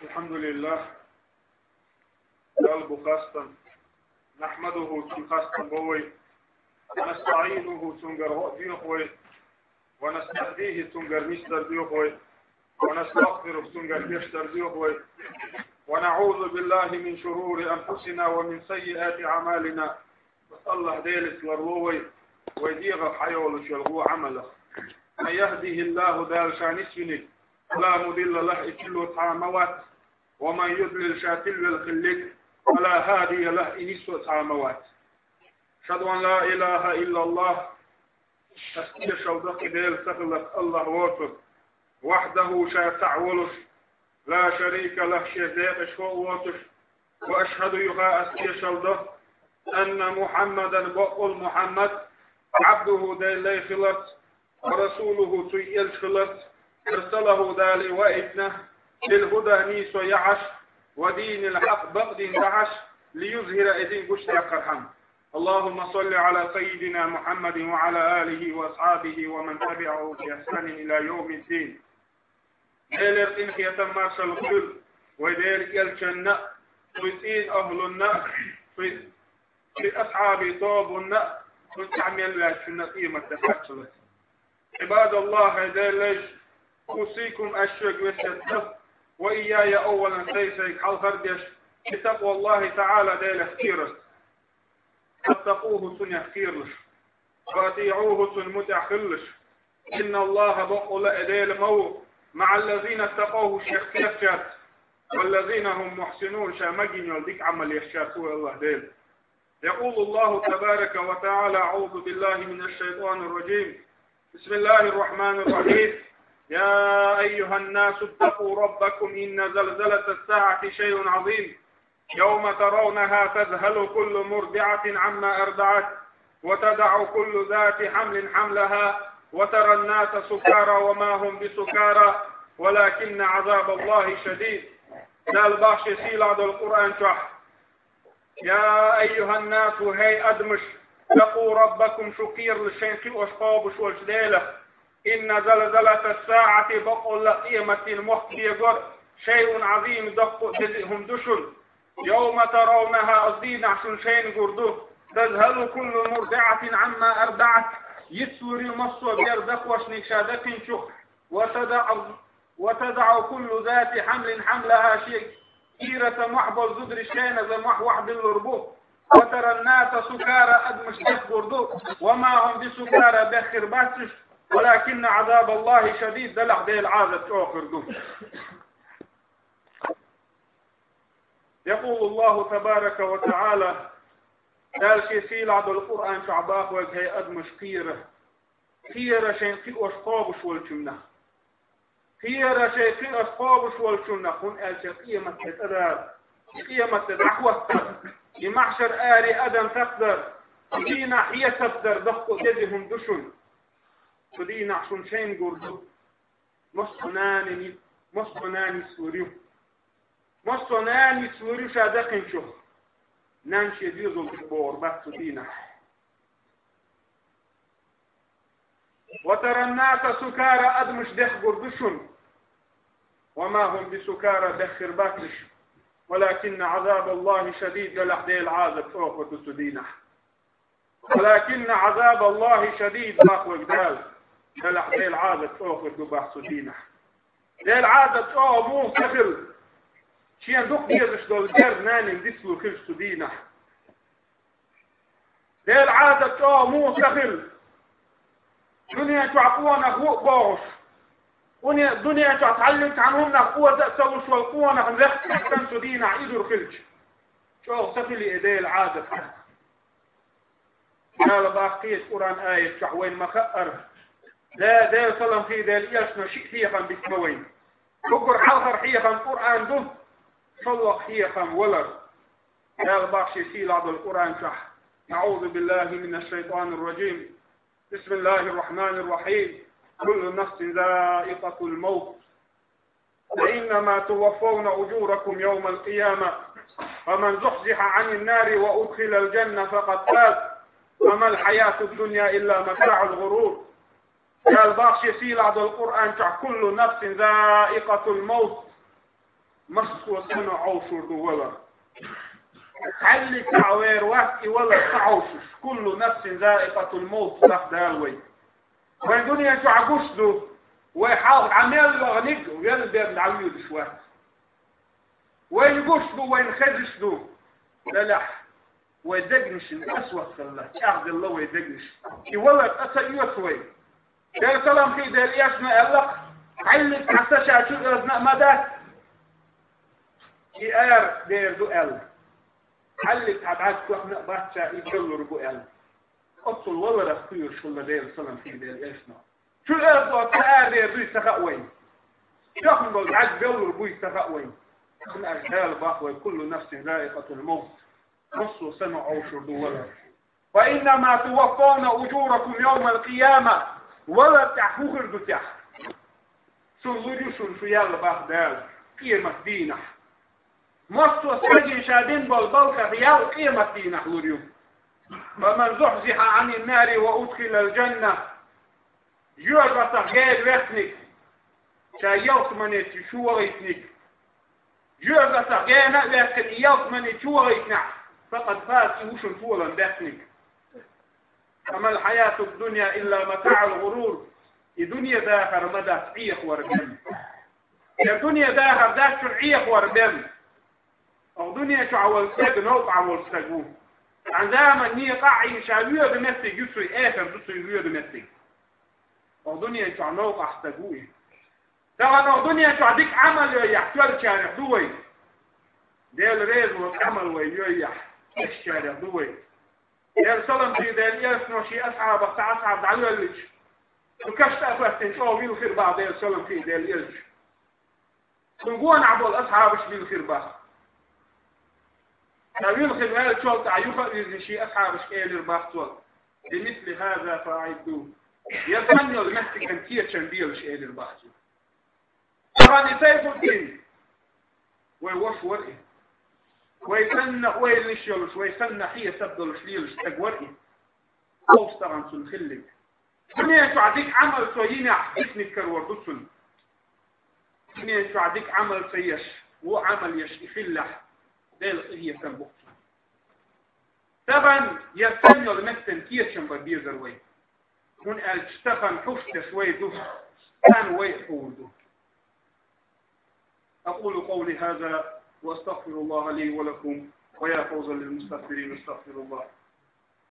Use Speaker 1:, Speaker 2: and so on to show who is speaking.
Speaker 1: الحمد لله قلب خاصة نحمده خاصة بوي ونستعينه تنقر بيخوي ونستهديه تنقر مستر بيخوي ونستغفره تنقر بيشتر بيخوي ونعوذ بالله من شرور أنفسنا ومن سيئات أعمالنا الله ديلس لروي ويديغ حيول شلغو عمله من يهده الله دال شانسني لا مضل له إتلو تعاموات ومن يضلل شاتل الخلق فلا هادي له إنسو تعاموات أشهد أن لا إله إلا الله تسكير شودق ديل سخلق الله وفق وحده شاتع ولش لا شريك له شيء شفوء وطش وأشهد يغا أسكير شودق أن محمدا بقل محمد عبده ديل خلط ورسوله تيل خلط ارسله دالي وإبنه للهدى نيس يعش ودين الحق بغد دعش ليظهر إذن قشت قرحم اللهم صل على سيدنا محمد وعلى آله وأصحابه ومن تبعه بإحسان إلى يوم الدين دير إنك يتمارش الخل ودير الجنة ويسين أهل النار في أصحاب طاب النار وتعمل لا شنة قيمة تفاتشلت عباد الله دير ليش أوصيكم أشيك وستة وإياي أولا سيسيك حال خردش بتقوى الله تعالى ديل اختيرس فاتقوه سن يختيرلش وأطيعوه سن متأخلش إن الله بقل ديل مو مع الذين اتقوه شيخ كيفشات والذين هم محسنون شامجين يلديك عمل يشاتوا الله ديل يقول الله تبارك وتعالى أعوذ بالله من الشيطان الرجيم بسم الله الرحمن الرحيم يا أيها الناس اتقوا ربكم إن زلزلة الساعة شيء عظيم يوم ترونها تذهل كل مرضعة عما أرضعت وتدع كل ذات حمل حملها وترى الناس سكارى وما هم بسكارى ولكن عذاب الله شديد دال باش سيلاد القرآن شح يا أيها الناس هي أدمش اتقوا ربكم شكير للشيخ وشقاب والجليلة إن زلزلة الساعة بقول قيمة المخبير شيء عظيم هم دشل يوم ترونها أصدين عشان شيء قردوه تذهل كل مرضعة عما أرضعت يتسوري مصر بيرزق وشنشادة شخ وتدع كل ذات حمل حملها شيء كيرة محبل زدر الشين زمح واحد الربوه وترى الناس سكارى أدمش قردوه وما هم بسكارى بخر باتش ولكن عذاب الله شديد دلع دي العادة آخر دون يقول الله تبارك وتعالى قال شيء سيلعد القرآن شعباق وجهي أدمش خيرة شيء في أشقابش والجنة خيرة شيء في أشقابش والجنة هون قال شيء قيمة الأدار قيمة الدعوة لمحشر آري أدم تقدر في ناحية تقدر دخل جدهم دشن فدينا عشان شين قردو مصناني سوريو شادقين شو نانشي ديزو الكبور بس دينا وترى الناس سكارى أدمش دخ قردشن وما هم بسكارى دخر باتش ولكن عذاب الله شديد للحدي العاذب فوق دينا ولكن عذاب الله شديد باقوى بدال دلع دي العادة أخر دباح سدينة دي العادة مو كفل شيئا دوك ديزش دول جر ناني ديسلو كل سدينة دي العادة مو كفل دنيا تعقونا فوق باوش دنيا تعتعلم عنهم نقوة تأسوا شو القوة نخلق تحتن سدينة عيدو رخلش شو سفلي إيدي العادة قال باقية قرآن آية شحوين مخأر لا ده صلم في ده الياسنا شيء حيخا بسموين بقر حلقر حيخا القرآن ده صلق حيخا ولر قال باقشي سيل عبد القرآن شح نعوذ بالله من الشيطان الرجيم بسم الله الرحمن الرحيم كل نفس ذائقة الموت وإنما توفون أجوركم يوم القيامة فمن زحزح عن النار وأدخل الجنة فقد فاز وما الحياة الدنيا إلا متاع الغرور قال باقش يسيل عبد القرآن كل نفس ذائقة الموت مصر سنة عوشر دولا حل تعوير وقت ولا تعوشش كل نفس ذائقة الموت تحت هالوي وين دنيا شو عقوش دو ويحاول عمال وغنيك ويلا بيب العويد شوات وين يقوش دو وين خدش دو لا لا ويدقنش الأسود خلاه شاهد الله ويدقنش يولد أسد يسوي يا سلام في ده الياسنا ألق علق عساش عشوق أزناء مدات يقار دير دو أل علق عبعاد كوحنا باتشا يقلوا ربو أل أطل والله رخير شو الله دير سلام في ده الياسنا شو الأرض تقار دير دو يستخاء وين شاخن قول عاد قلوا ربو يستخاء وين من أجهال باقوي كل نفس ذائقة الموت نص سنة عوشر دولا وإنما توفون أجوركم يوم القيامة ولا تحفوخر دو تحت سنزوجو سنفيال بغدال قيمة دينة مصر سجن شادين بالبلقة ريال قيمة دينة لوريو ومن زحزح عن النار وأدخل الجنة جربة غير رسنك شايوت من تشوغيتنك جربة غير لكن يوت من تشوغيتنك فقد فات وشن فولا باسنك أما الحياة الدنيا إلا متاع الغرور الدنيا داخر مدى تعيق وردم الدنيا داخر ذات تعيق وردم أو دنيا شعول ساق نوق عول ساقو عندما نيقع يشعلوه بمسك يسوي آخر يسوي بمسك أو دنيا شعل نوق أحتاقوه طبعا أو دنيا شعديك عمل يحتوال كان يحدوه ديال ريز وعمل ويويح الشارع دوي يا سلام في ذا يسنو شي أصحاب دعوة الليش وكشت أفلتين شو بيل خير بعض يا سلام في ذا الليش سنقوان عبول أصحاب إيش بيل خير بعض بيل خير هذا شو تعيوفة إذن شي أصحاب إيش كيل يرباح طول لمثل هذا فأعدوا يتمنى المسك أن تيرشن بيل إيش كيل يرباح طبعا يسيفوا الدين ويوش ورقه ويسنى ويلنشيلش ويسنى حية سبدلش ليلش تقوري أوستغن سنخلق دنيا شعديك عمل سويني عحديثني كرور دسل دنيا شعديك عمل سيش وعمل يشيخلح ديل هي تنبقى طبعا يسنى المكتن كيرشن ببيزر وي من الاشتغن حفت شوي دوه كان ويحول دوه أقول قولي هذا واستغفر الله لي ولكم ويا فوزا للمستغفرين استغفر الله